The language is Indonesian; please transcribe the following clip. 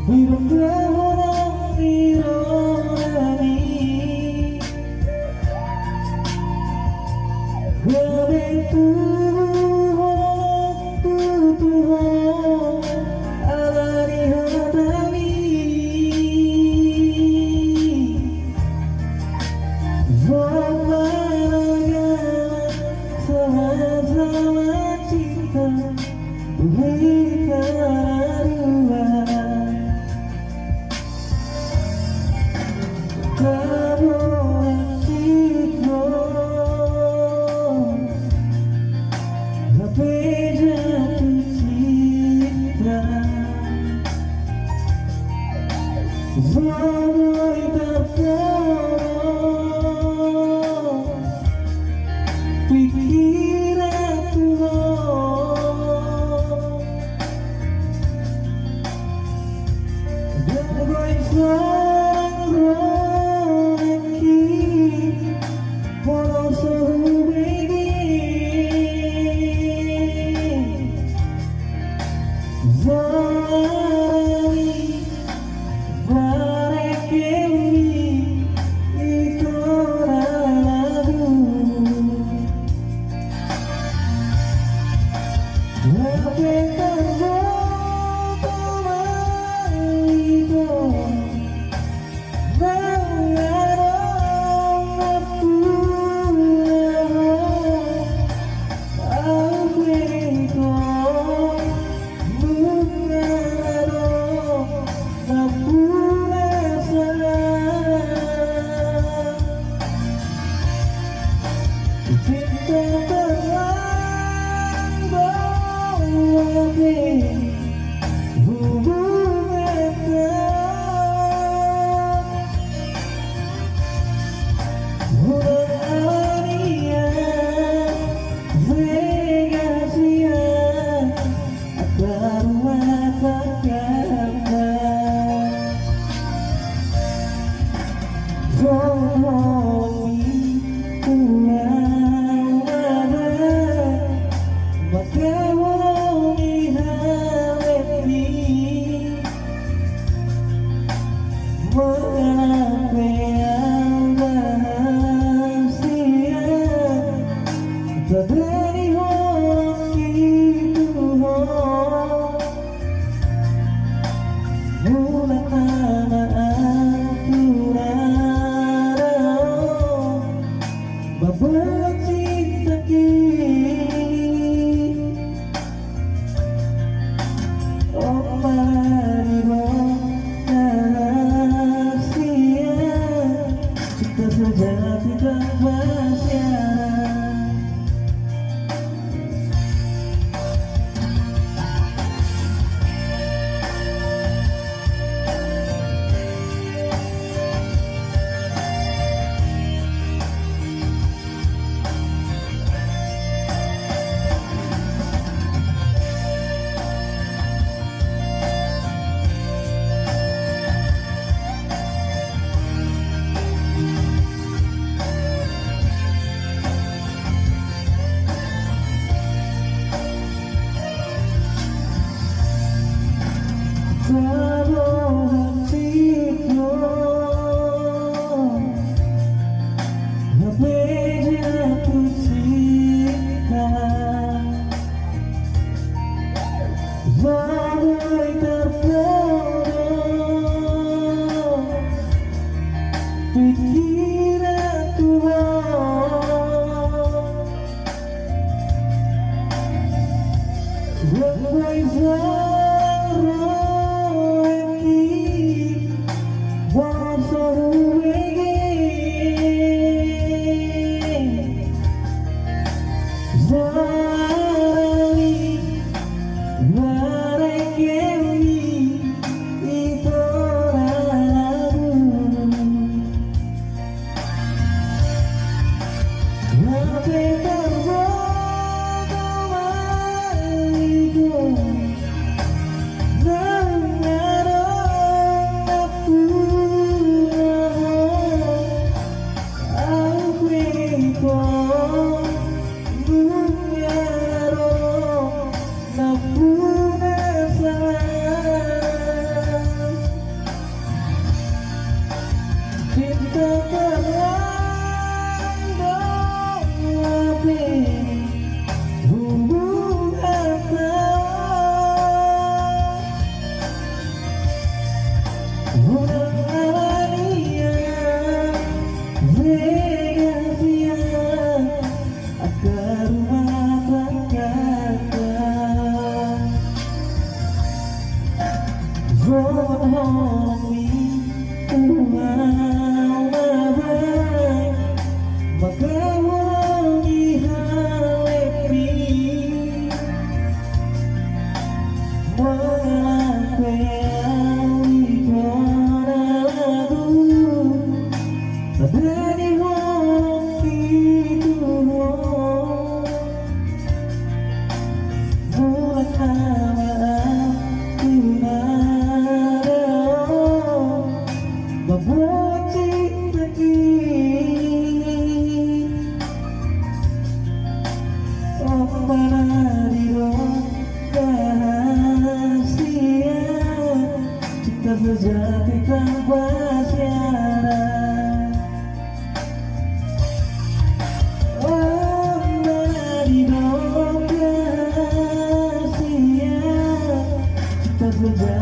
Gabe tuho, tuho, alani hatami. Sopanagaman sama-sama cinta, hita nadua. Tabo dan Cipt, Hape jatuh cinta, Serli Napitu, pikkiran tuho, Gabe sonang rohakki, holong bege, Soarami, parekkelmi, Hape Tabo, Cinta terlarang bawa hubungan holong alani bege Siahaan agar rumah tangga rohami pulang ada maka holongi Hape mengape yang rahasia terdiri rohakki tuho bulan tanah aturan membuat cinta kini Cinta sejati tanpa syarat. Tabo dan Cipt, Hape jatuh cinta, Serli tarpodom, pikkiran tuho, Gabe sonang alani bege agar rumah tangga rohami maka holongi Hape melampei kona lagu dari holongi tuho bulan amal tunarau membuat Cipt didok Cinta sejati tanpa syarat. Didok Cinta sejati